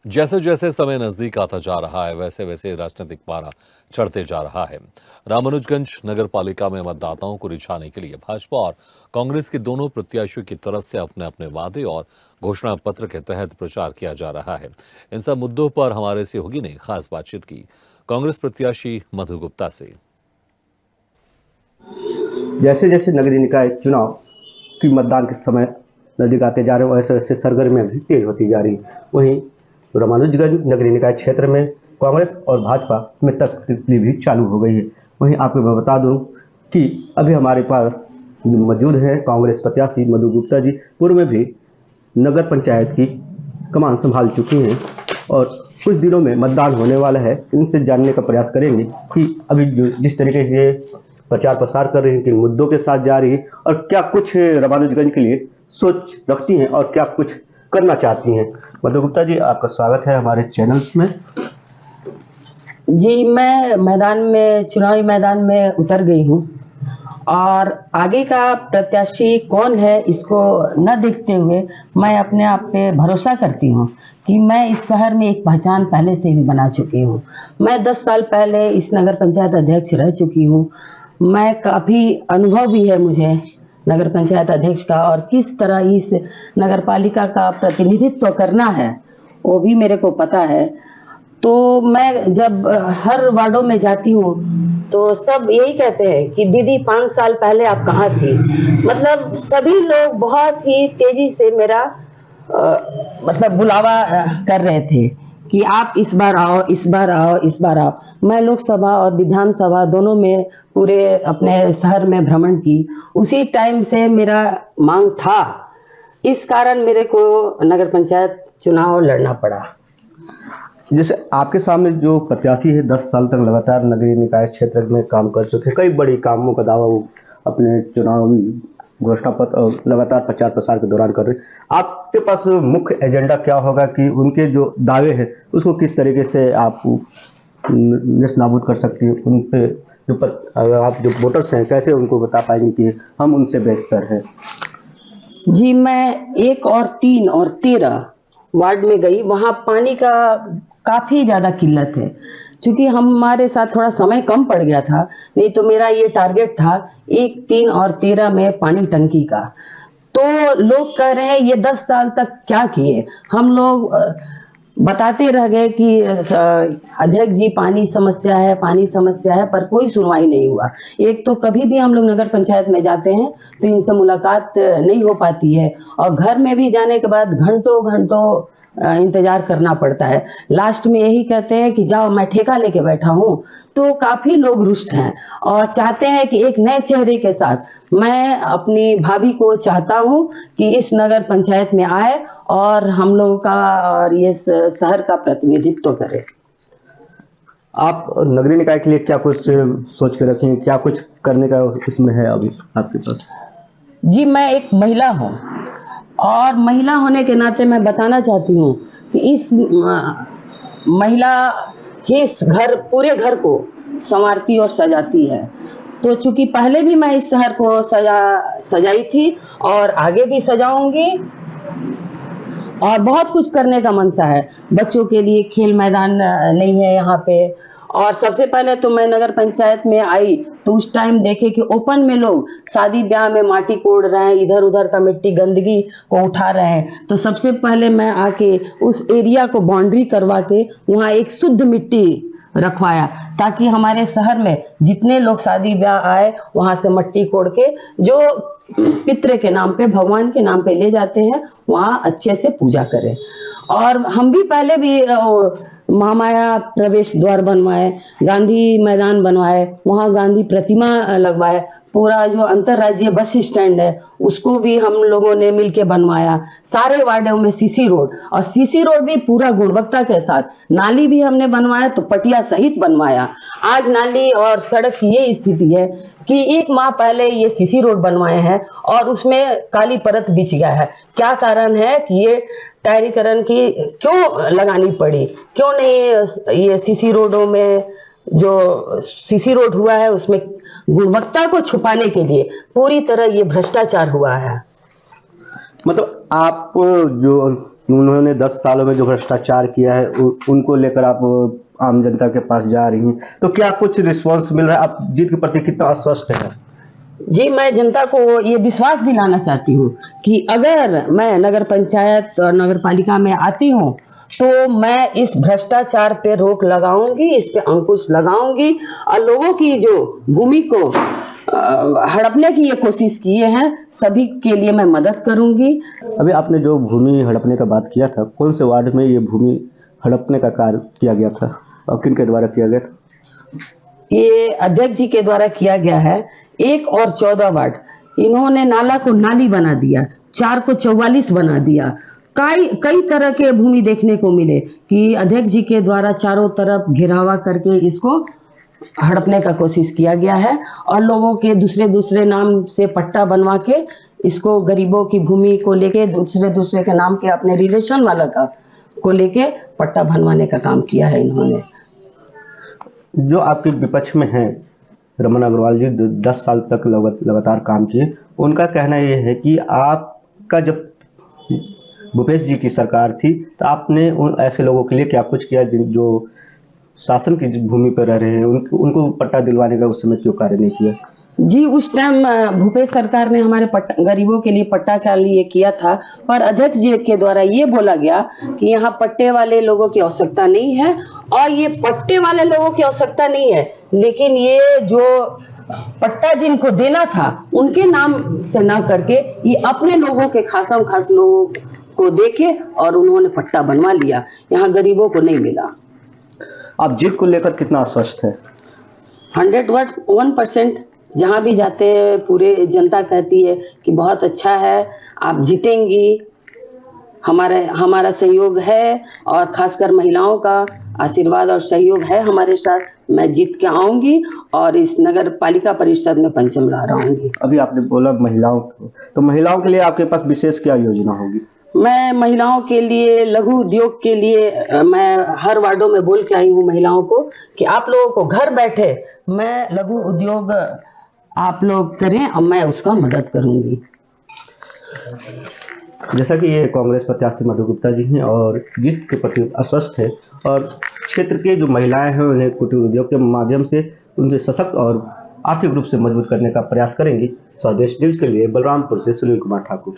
जैसे जैसे समय नजदीक आता जा रहा है वैसे वैसे राजनीतिक पारा चढ़ते जा रहा है। रामानुजगंज नगर पालिका में मतदाताओं को रिझाने के लिए भाजपा और कांग्रेस के दोनों प्रत्याशियों की तरफ से अपने अपने वादे और घोषणा पत्र के तहत प्रचार किया जा रहा है। इन सब मुद्दों पर हमारे सहयोगी ने खास बातचीत की कांग्रेस प्रत्याशी मधु गुप्ता से। जैसे जैसे नगरीय निकाय चुनाव की मतदान के समय नजदीक आते जा रहे हैं वैसे वैसे सरगर्मियां भी तेज होती जा रही। वहीं रामानुजगंज नगरीय निकाय क्षेत्र में कांग्रेस और भाजपा में तकलीफ भी चालू हो गई है। वहीं आपको मैं बता दूं कि अभी हमारे पास मौजूद है कांग्रेस प्रत्याशी मधु गुप्ता जी। पूर्व में भी नगर पंचायत की कमान संभाल चुकी हैं और कुछ दिनों में मतदान होने वाला है। इनसे जानने का प्रयास करेंगे कि अभी जो जिस तरीके से प्रचार प्रसार कर रही हैं, किन मुद्दों के साथ जा रही है और क्या कुछ रामानुजगंज के लिए सोच रखती हैं और क्या कुछ करना चाहती हैं। मधु गुप्ता जी, आपका स्वागत है हमारे चैनल्स में। जी, मैं मैदान में चुनावी मैदान में उतर गई हूँ और आगे का प्रत्याशी कौन है इसको न देखते हुए मैं अपने आप पे भरोसा करती हूँ कि मैं इस शहर में एक पहचान पहले से भी बना चुकी हूँ। मैं 10 साल पहले इस नगर पंचायत अध्यक्ष रह चुकी हूँ। मैं काफ़ी अनुभव भी है मुझे नगर पंचायत अध्यक्ष का और किस तरह इस नगर पालिका का प्रतिनिधित्व करना है वो भी मेरे को पता है। तो मैं जब हर वार्डों में जाती हूँ तो सब यही कहते हैं कि दीदी 5 साल पहले आप कहाँ थी। मतलब सभी लोग बहुत ही तेजी से मेरा मतलब बुलावा कर रहे थे कि आप इस बार आओ, इस बार आओ, इस बार आओ। मैं लोकसभा और विधानसभा दोनों में पूरे अपने शहर में भ्रमण की। उसी टाइम से मेरा मांग था, इस कारण मेरे को नगर पंचायत चुनाव लड़ना पड़ा। जैसे आपके सामने जो प्रत्याशी है 10 साल तक लगातार नगरीय निकाय क्षेत्र में काम कर चुके हैं, कई बड़ी कामों का दावा वो अपने चुनावी घोषणा पत्र और लगातार प्रचार प्रसार के दौरान कर रहे हैं। आपके पास मुख्य एजेंडा क्या होगा कि उनके जो दावे हैं उसको किस तरीके से आप नेस्तनाबूद कर सकती हैं। उन पे जो आप जो वोटर्स हैं कैसे उनको बता पाएंगे कि हम उनसे बेहतर हैं। जी, मैं 1 और 3 और 13 वार्ड में गई। वहाँ पानी का काफ़ी ज़्यादा किल्लत है। चूँकि हमारे साथ थोड़ा समय कम पड़ गया था, नहीं तो मेरा ये टारगेट था 1, 3 और 13 में पानी टंकी का। तो लोग कह रहे हैं ये 10 साल तक क्या किए। हम लोग बताते रह गए कि अध्यक्ष जी पानी समस्या है, पानी समस्या है, पर कोई सुनवाई नहीं हुआ। एक तो कभी भी हम लोग नगर पंचायत में जाते हैं तो इनसे मुलाकात नहीं हो पाती है और घर में भी जाने के बाद घंटों घंटों इंतजार करना पड़ता है। लास्ट में यही कहते हैं कि जाओ मैं ठेका लेके बैठा हूँ। तो काफ़ी लोग रुष्ट हैं और चाहते हैं कि एक नए चेहरे के साथ मैं अपनी भाभी को चाहता हूँ कि इस नगर पंचायत में आए और हम लोगों का और ये शहर का प्रतिनिधित्व करे। आप नगरीय निकाय के लिए क्या कुछ सोच के रखें, क्या कुछ करने का इसमें है अभी आपके पास? जी, मैं एक महिला हूँ और महिला होने के नाते मैं बताना चाहती हूँ कि इस महिला ही इस घर पूरे घर को संवारती और सजाती है। तो चूंकि पहले भी मैं इस शहर को सजाई थी और आगे भी सजाऊंगी और बहुत कुछ करने का मनसा है। बच्चों के लिए खेल मैदान नहीं है यहाँ पे। और सबसे पहले तो मैं नगर पंचायत में आई तो उस टाइम देखे कि ओपन में लोग शादी ब्याह में माटी कोड़ रहे हैं, इधर उधर का मिट्टी गंदगी को उठा रहे हैं। तो सबसे पहले मैं आके उस एरिया को बाउंड्री करवा के वहाँ एक शुद्ध मिट्टी रखवाया ताकि हमारे शहर में जितने लोग शादी ब्याह आए वहाँ से मिट्टी कोड़ के जो पितृ के नाम पे, भगवान के नाम पे ले जाते हैं, वहाँ अच्छे से पूजा करें। और हम भी पहले भी महामाया प्रवेश द्वार बनवाए, गांधी मैदान बनवाए, वहाँ गांधी प्रतिमा लगवाए। पूरा जो अंतरराज्यीय बस स्टैंड है उसको भी हम लोगों ने मिलके बनवाया। सारे वार्डों में सीसी रोड और सीसी रोड भी पूरा गुणवत्ता के साथ, नाली भी हमने बनवाया तो पटिया सहित बनवाया। आज नाली और सड़क की ये स्थिति है कि 1 माह पहले ये सीसी रोड बनवाए हैं और उसमें काली परत बिछ गया है। क्या कारण है कि ये टायरीकरण की क्यों लगानी पड़ी, क्यों नहीं ये सीसी रोडों में जो सीसी रोड हुआ है उसमें गुणवत्ता को छुपाने के लिए पूरी तरह ये भ्रष्टाचार हुआ है। मतलब आप जो उन्होंने 10 सालों में जो भ्रष्टाचार किया है उनको लेकर आप आम जनता के पास जा रही हैं, तो क्या कुछ रिस्पॉन्स मिल रहा है? आप जीत के प्रति कितना आश्वस्त हैं? जी, मैं जनता को ये विश्वास दिलाना चाहती हूँ कि अगर मैं नगर पंचायत और नगर पालिका में आती हूँ तो मैं इस भ्रष्टाचार पे रोक लगाऊंगी, इस पे अंकुश लगाऊंगी और लोगों की जो भूमि को हड़पने की ये कोशिश किए हैं सभी के लिए मैं मदद करूंगी। अभी आपने जो भूमि हड़पने का बात किया था, कौन से वार्ड में ये भूमि हड़पने का कार्य किया गया था और किन के द्वारा किया गया था? ये अध्यक्ष जी के द्वारा किया गया है। 1 और 14 वार्ड इन्होंने नाला को नाली बना दिया, 4 को 44 बना दिया। कई तरह के भूमि देखने को मिले कि अध्यक्ष जी के द्वारा चारों तरफ घेरावा करके इसको हड़पने का कोशिश किया गया है और लोगों के दूसरे नाम से पट्टा बनवा के इसको गरीबों की भूमि को लेके दूसरे के नाम के अपने रिलेशन वाला का को लेके पट्टा बनवाने का काम किया है इन्होंने। जो आपके विपक्ष में हैं रमन अग्रवाल जी 10 साल तक लगातार काम किए, उनका कहना यह है कि आपका जब भूपेश जी की सरकार थी तो आपने उन ऐसे लोगों के लिए क्या कुछ किया जो शासन की भूमि पर रह रहे हैं, उनको पट्टा दिलवाने का उस समय क्यों कार्य नहीं किया? जी, उस टाइम भूपेश सरकार ने हमारे गरीबों के लिए पट्टा के लिए किया था, पर अध्यक्ष जी के द्वारा ये बोला गया कि यहाँ पट्टे वाले लोगों की आवश्यकता नहीं है और ये पट्टे वाले लोगों की आवश्यकता नहीं है, लेकिन ये जो पट्टा जिनको देना था उनके नाम से ना करके ये अपने लोगों के खास लोगों को देखे और उन्होंने पट्टा बनवा लिया, यहाँ गरीबों को नहीं मिला। आप जीत को लेकर कितना आश्वस्त है? 100% जहाँ भी जाते हैं पूरे जनता कहती है कि बहुत अच्छा है, आप जीतेंगी, हमारा सहयोग है और खासकर महिलाओं का आशीर्वाद और सहयोग है हमारे साथ। मैं जीत के आऊंगी और इस नगर पालिका परिषद में पंचम ला रहूंगी। अभी आपने बोला महिलाओं को, तो महिलाओं के लिए आपके पास विशेष क्या योजना होगी? मैं महिलाओं के लिए लघु उद्योग के लिए मैं हर वार्डों में बोल के आई हूँ महिलाओं को कि आप लोगों को घर बैठे मैं लघु उद्योग आप लोग करें और मैं उसका मदद करूंगी। जैसा कि ये कांग्रेस प्रत्याशी मधु गुप्ता जी हैं और जीत के प्रति आश्वस्त है और क्षेत्र के जो महिलाएं हैं उन्हें कुटीर उद्योग के माध्यम से उनसे सशक्त और आर्थिक रूप से मजबूत करने का प्रयास करेंगी। स्वदेश न्यूज के लिए बलरामपुर से सुनील कुमार ठाकुर।